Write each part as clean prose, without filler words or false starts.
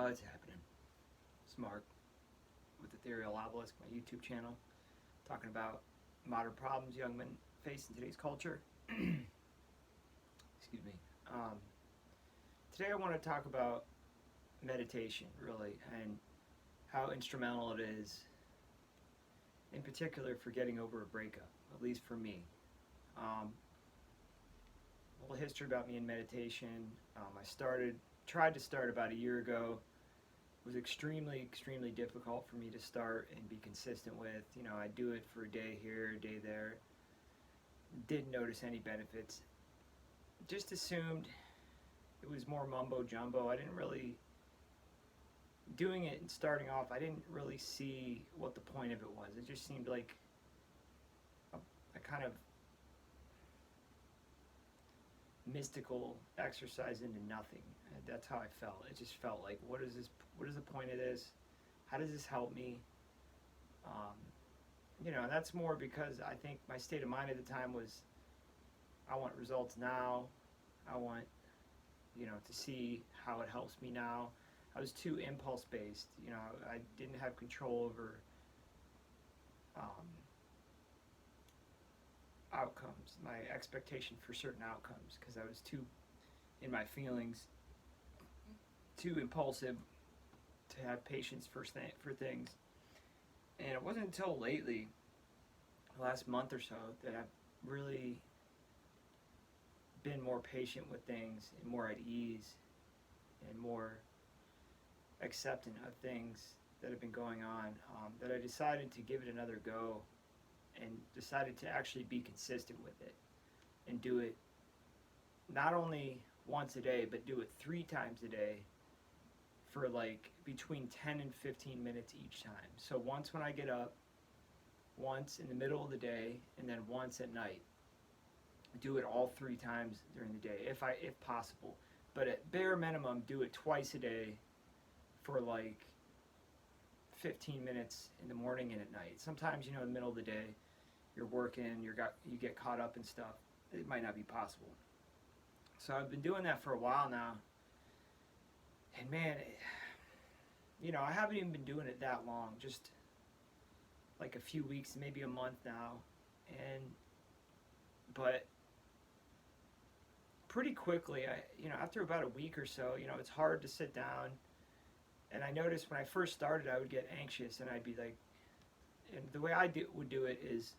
What's happening? It's Mark with Ethereal Obelisk, my YouTube channel, talking about modern problems young men face in today's culture. Excuse me. Today I want to talk about meditation, really, and how instrumental it is, in particular for getting over a breakup, at least for me. A little history about me in meditation. I tried to start about a year ago. It was extremely difficult for me to start and be consistent with. I do it for a day here, a day there. Didn't notice any benefits. Just assumed it was more mumbo jumbo. I didn't really, doing it and starting off, I didn't really see what the point of it was. It just seemed like a kind of mystical exercise into nothing. That's how I felt. It just felt like, what is this? What is the point of this? How does this help me? And that's more because I think my state of mind at the time was, I want results now. I want, to see how it helps me now. I was too impulse based. I didn't have control over outcomes, my expectation for certain outcomes, because I was too in my feelings, too impulsive to have patience for things. And it wasn't until lately, the last month or so, that I've really been more patient with things and more at ease and more accepting of things that have been going on, that I decided to give it another go and decided to actually be consistent with it and do it not only once a day, but do it 3 times a day for like between 10 and 15 minutes each time. So once when I get up, once in the middle of the day, and then once at night. Do it all 3 times during the day, if possible. But at bare minimum, do it twice a day for like 15 minutes in the morning and at night. Sometimes, in the middle of the day, you're working, you get caught up in stuff. It might not be possible. So I've been doing that for a while now. And man, I haven't even been doing it that long, just like a few weeks, maybe a month now. But pretty quickly, after about a week or so, it's hard to sit down. And I noticed when I first started, I would get anxious, and I'd be like, and the way I would do it is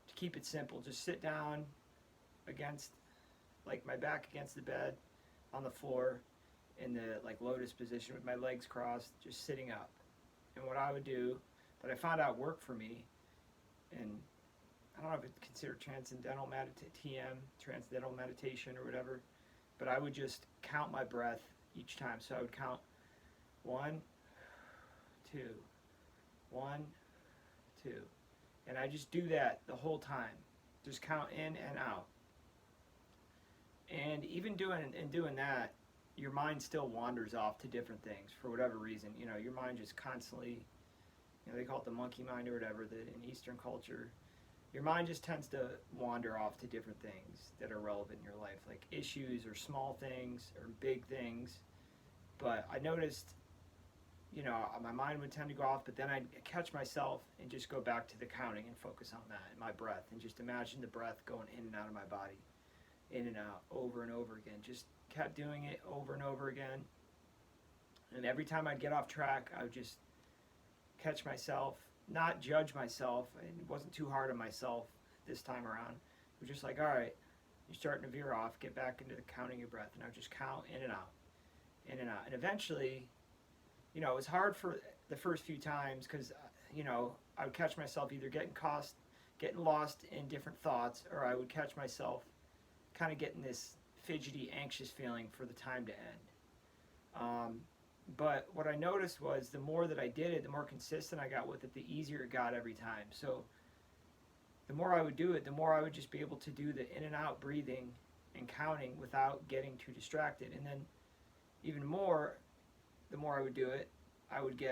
to keep it simple. Just sit down against, like my back against the bed on the floor in the like lotus position with my legs crossed, just sitting up. And what I would do, that I found out worked for me, and I don't know if it's considered transcendental meditation or whatever, but I would just count my breath each time. So I would count 1, 2, 1, 2, and I just do that the whole time. Just count in and out. And even doing that, your mind still wanders off to different things for whatever reason. Your mind just constantly, they call it the monkey mind or whatever, that in Eastern culture, your mind just tends to wander off to different things that are relevant in your life, like issues or small things or big things. But I noticed, my mind would tend to go off, but then I'd catch myself and just go back to the counting and focus on that, and my breath, and just imagine the breath going in and out of my body, in and out, over and over again. Just kept doing it over and over again. And every time I'd get off track, I would just catch myself, not judge myself, and it wasn't too hard on myself this time around. It was just like, all right, you're starting to veer off, get back into the counting your breath, and I would just count in and out, in and out. And eventually, it was hard for the first few times because, I would catch myself either getting lost in different thoughts, or I would catch myself kind of getting this fidgety, anxious feeling for the time to end. But what I noticed was the more that I did it, the more consistent I got with it, the easier it got every time. So the more I would do it, the more I would just be able to do the in and out breathing and counting without getting too distracted. And then even more, the more I would do it, I would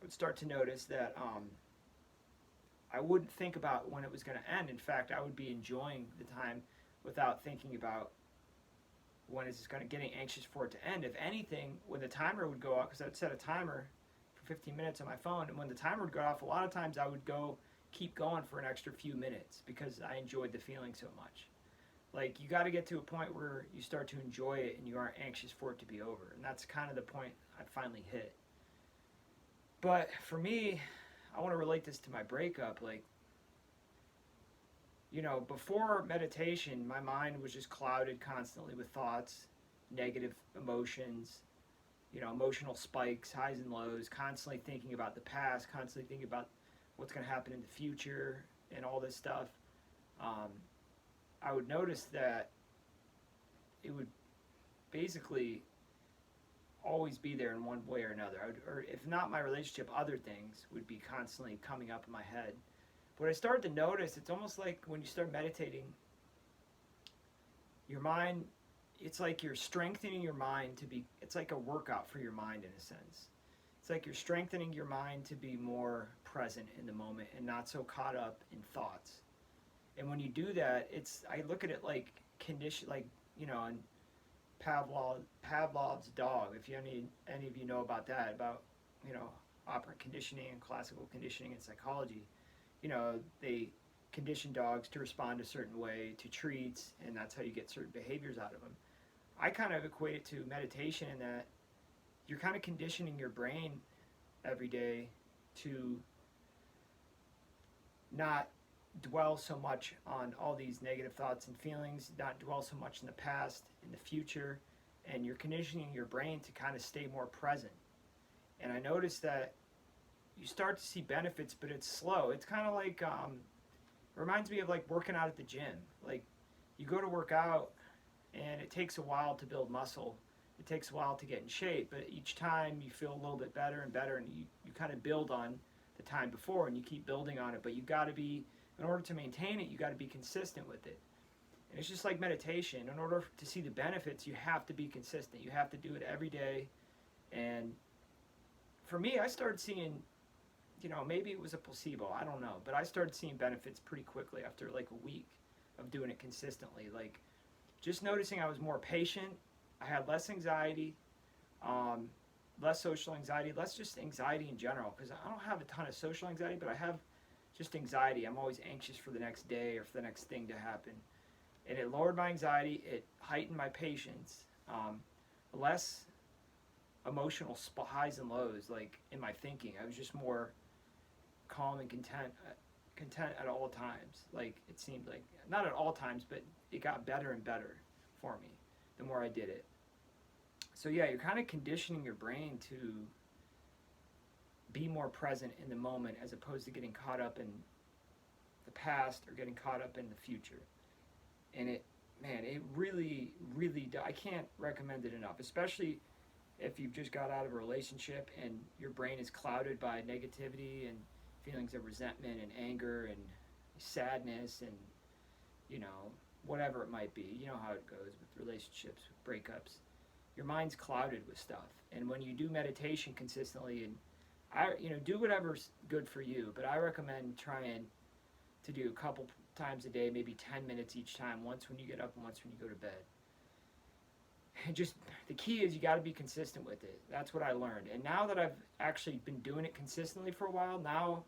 start to notice that I wouldn't think about when it was going to end. In fact, I would be enjoying the time without thinking about when is this going to getting anxious for it to end. If anything, when the timer would go off, because I'd set a timer for 15 minutes on my phone, and when the timer would go off, a lot of times I would keep going for an extra few minutes because I enjoyed the feeling so much. Like, you got to get to a point where you start to enjoy it and you aren't anxious for it to be over. And that's kind of the point I finally hit. But for me, I want to relate this to my breakup. Like, before meditation, my mind was just clouded constantly with thoughts, negative emotions, emotional spikes, highs and lows, constantly thinking about the past, constantly thinking about what's going to happen in the future and all this stuff. I would notice that it would basically always be there in one way or another. Or if not my relationship, other things would be constantly coming up in my head. But what I started to notice, it's almost like when you start meditating, your mind, it's like you're strengthening your mind to be, it's like a workout for your mind in a sense. It's like you're strengthening your mind to be more present in the moment and not so caught up in thoughts. And when you do that, I look at it like condition, like, in Pavlov's dog. If any of you know about that, about, operant conditioning and classical conditioning and psychology, they condition dogs to respond a certain way to treats, and that's how you get certain behaviors out of them. I kind of equate it to meditation in that you're kind of conditioning your brain every day to not dwell so much on all these negative thoughts and feelings, not dwell so much in the past, in the future, and you're conditioning your brain to kind of stay more present. And I noticed that you start to see benefits, but it's slow. It's kind of like, it reminds me of like working out at the gym. Like, you go to work out, and it takes a while to build muscle. It takes a while to get in shape, but each time you feel a little bit better and better, and you kind of build on the time before, and you keep building on it. But you got to be, in order to maintain it, you got to be consistent with it. And it's just like meditation. In order to see the benefits, you have to be consistent. You have to do it every day. And for me, I started seeing, maybe it was a placebo, I don't know, but I started seeing benefits pretty quickly after like a week of doing it consistently. Like, just noticing I was more patient, I had less anxiety, less social anxiety, less just anxiety in general, because I don't have a ton of social anxiety, but I have just anxiety. I'm always anxious for the next day or for the next thing to happen. And it lowered my anxiety, it heightened my patience, less emotional highs and lows, like in my thinking. I was just more calm and content at all times. Like, it seemed like, not at all times, but it got better and better for me the more I did it. So yeah, you're kind of conditioning your brain to be more present in the moment as opposed to getting caught up in the past or getting caught up in the future. And it really, really, I can't recommend it enough, especially if you've just got out of a relationship and your brain is clouded by negativity and feelings of resentment and anger and sadness and, whatever it might be. You know how it goes with relationships, with breakups. Your mind's clouded with stuff. And when you do meditation consistently, and do whatever's good for you, but I recommend trying to do a couple times a day, maybe 10 minutes each time, once when you get up and once when you go to bed. And just, the key is you got to be consistent with it. That's what I learned. And now that I've actually been doing it consistently for a while, now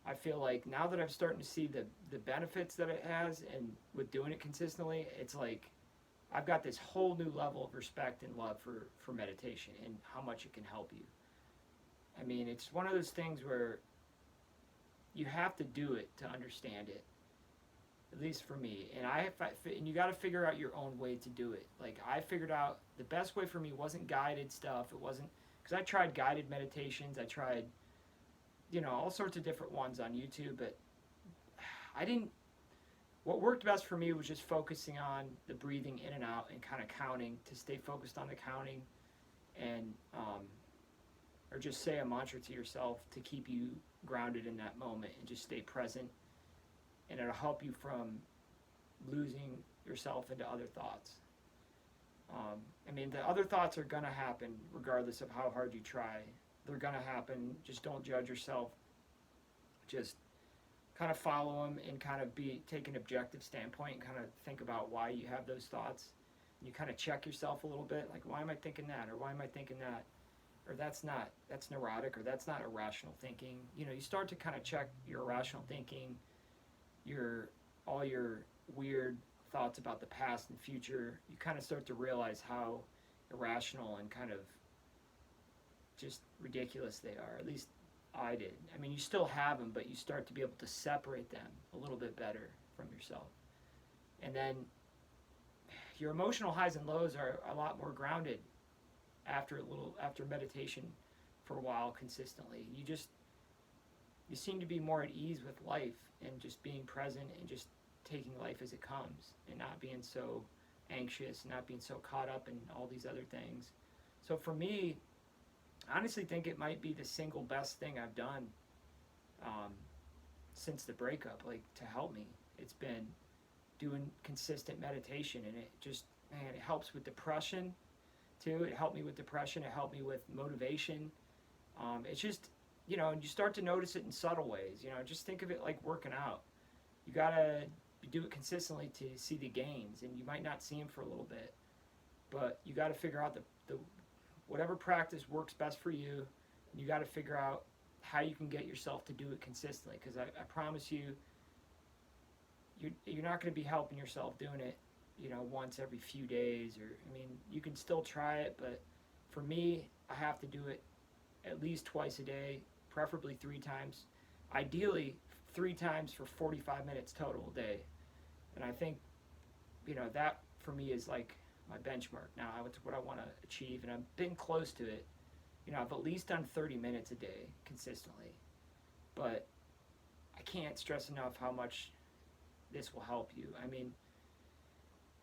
I feel like, now that I'm starting to see the benefits that it has, and with doing it consistently, it's like I've got this whole new level of respect and love for meditation and how much it can help you. I mean, it's one of those things where you have to do it to understand it, at least for me. And you got to figure out your own way to do it. Like, I figured out the best way for me wasn't guided stuff. It wasn't, because I tried guided meditations. I tried, all sorts of different ones on YouTube, but what worked best for me was just focusing on the breathing in and out and kind of counting, to stay focused on the counting, and, or just say a mantra to yourself to keep you grounded in that moment and just stay present. And it'll help you from losing yourself into other thoughts. The other thoughts are going to happen regardless of how hard you try. They're going to happen. Just don't judge yourself. Just kind of follow them and kind of take an objective standpoint and kind of think about why you have those thoughts. You kind of check yourself a little bit, like, why am I thinking that, or why am I thinking that, or that's neurotic, or that's not irrational thinking. You start to kind of check your irrational thinking, your all your weird thoughts about the past and future. You kind of start to realize how irrational and kind of just ridiculous they are. At least I did. I mean, you still have them, but you start to be able to separate them a little bit better from yourself. And then your emotional highs and lows are a lot more grounded after meditation for a while consistently. You seem to be more at ease with life and just being present and just taking life as it comes and not being so anxious, not being so caught up in all these other things. So for me, I honestly think it might be the single best thing I've done since the breakup, like, to help me. It's been doing consistent meditation, and it just, man, it helps with depression too. It helped me with depression. It helped me with motivation. It's just, and you start to notice it in subtle ways. Just think of it like working out. You gotta do it consistently to see the gains, and you might not see them for a little bit, but you got to figure out the whatever practice works best for you. You got to figure out how you can get yourself to do it consistently, because I promise you, you're not going to be helping yourself doing it, once every few days. Or, I mean, you can still try it, but for me, I have to do it at least twice a day, preferably 3 times. Ideally, 3 times for 45 minutes total a day. And I think, that for me is like my benchmark now. It's what I want to achieve, and I've been close to it. I've at least done 30 minutes a day consistently. But I can't stress enough how much this will help you. I mean,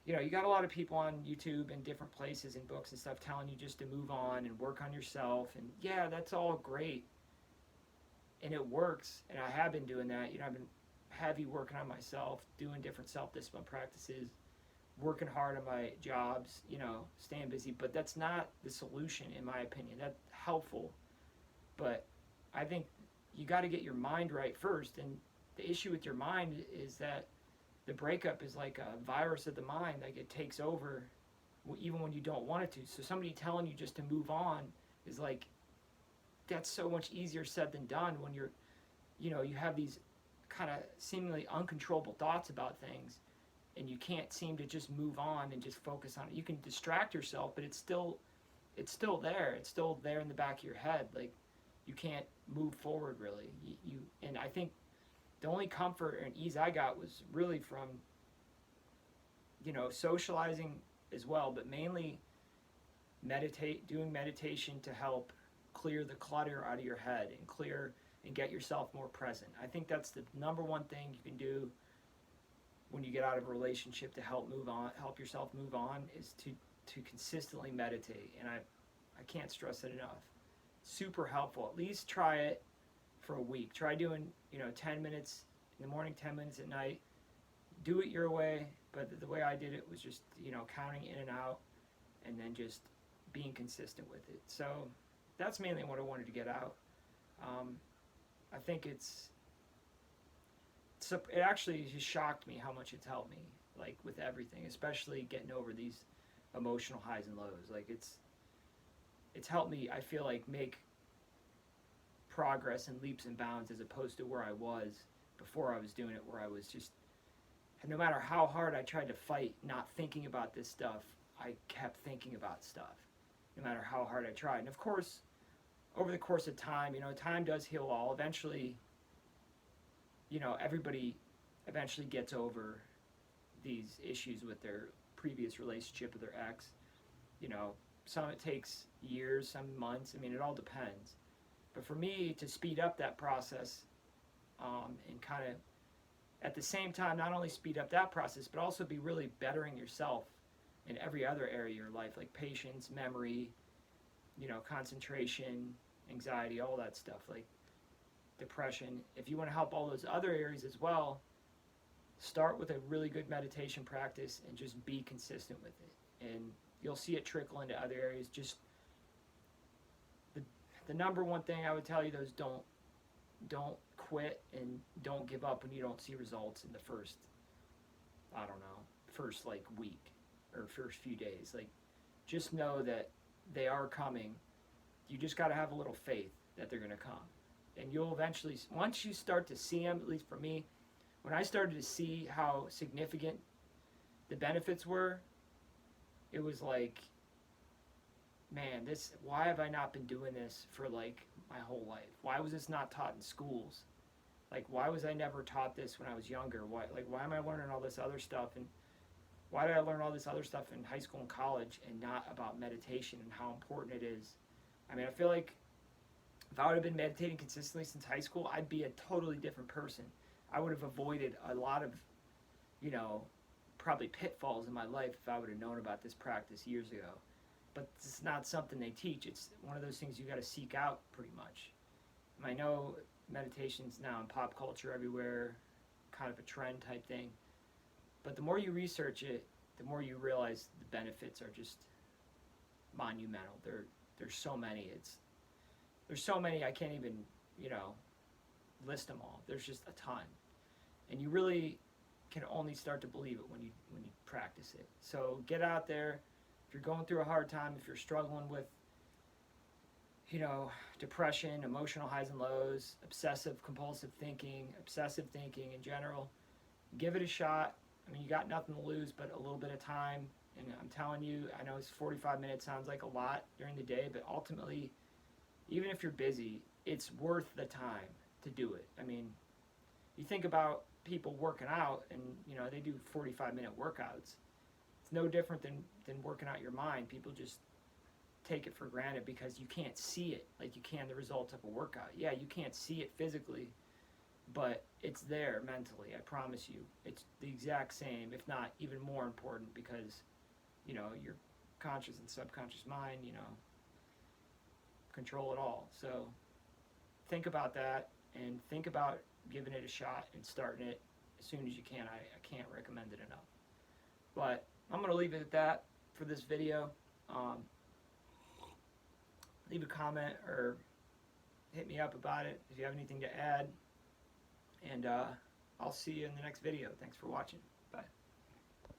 you got a lot of people on YouTube and different places and books and stuff telling you just to move on and work on yourself. And yeah, that's all great. And it works. And I have been doing that. I've been heavy working on myself, doing different self-discipline practices, working hard on my jobs, staying busy. But that's not the solution, in my opinion. That's helpful. But I think you got to get your mind right first. And the issue with your mind is that the breakup is like a virus of the mind. Like, it takes over even when you don't want it to. So somebody telling you just to move on is like, that's so much easier said than done when you have these kind of seemingly uncontrollable thoughts about things, and you can't seem to just move on and just focus on it. You can distract yourself, but it's still there. It's still there in the back of your head. Like, you can't move forward really. And I think the only comfort and ease I got was really from, socializing as well, but mainly doing meditation to help clear the clutter out of your head and get yourself more present. I think that's the number one thing you can do when you get out of a relationship to help yourself move on, is to consistently meditate. And I can't stress it enough. Super helpful. At least try it for a week. Try doing 10 minutes in the morning, 10 minutes at night. Do it your way, but the way I did it was just counting in and out, and then just being consistent with it. So that's mainly what I wanted to get out. I think it actually just shocked me how much it's helped me, like, with everything, especially getting over these emotional highs and lows. Like, it's helped me, I feel like, make progress in leaps and bounds, as opposed to where I was before I was doing it, where I was just, and no matter how hard I tried to fight not thinking about this stuff, I kept thinking about stuff, no matter how hard I tried. And of course, over the course of time, time does heal all. Eventually, everybody eventually gets over these issues with their previous relationship with their ex. Some it takes years, some months. I mean, it all depends. But for me, to speed up that process, and kind of at the same time, not only speed up that process, but also be really bettering yourself in every other area of your life, like patience, memory, concentration, anxiety, all that stuff, like depression. If you want to help all those other areas as well, start with a really good meditation practice and just be consistent with it. And you'll see it trickle into other areas. Just the number one thing I would tell you, though, is don't quit and don't give up when you don't see results in the first like week. or first few days. Like, just know that they are coming. You just got to have a little faith that they're going to come. And you'll eventually, once you start to see them, at least for me, when I started to see how significant the benefits were, it was like, man, why have I not been doing this for like my whole life? Why was this not taught in schools? Like, why was I never taught this when I was younger? Why am I learning all this other stuff? And why did I learn all this other stuff in high school and college and not about meditation and how important it is? I mean, I feel like if I would have been meditating consistently since high school, I'd be a totally different person. I would have avoided a lot of, probably pitfalls in my life if I would have known about this practice years ago. But it's not something they teach. It's one of those things you got to seek out pretty much. And I know meditation's now in pop culture everywhere, kind of a trend type thing. But the more you research it, the more you realize the benefits are just monumental. There's so many. There's so many I can't even, list them all. There's just a ton. And you really can only start to believe it when you practice it. So get out there. If you're going through a hard time, if you're struggling with, depression, emotional highs and lows, obsessive compulsive thinking in general, give it a shot. I mean, you got nothing to lose but a little bit of time. And I'm telling you, I know it's 45 minutes sounds like a lot during the day, but ultimately, even if you're busy, it's worth the time to do it. I mean, you think about people working out and, they do 45-minute workouts. It's no different than working out your mind. People just take it for granted because you can't see it like you can the results of a workout. Yeah, you can't see it physically, but it's there mentally. I promise you. It's the exact same, if not even more important, because, your conscious and subconscious mind, control it all. So think about that and think about giving it a shot and starting it as soon as you can. I can't recommend it enough. But I'm going to leave it at that for this video. Leave a comment or hit me up about it if you have anything to add. And I'll see you in the next video. Thanks for watching.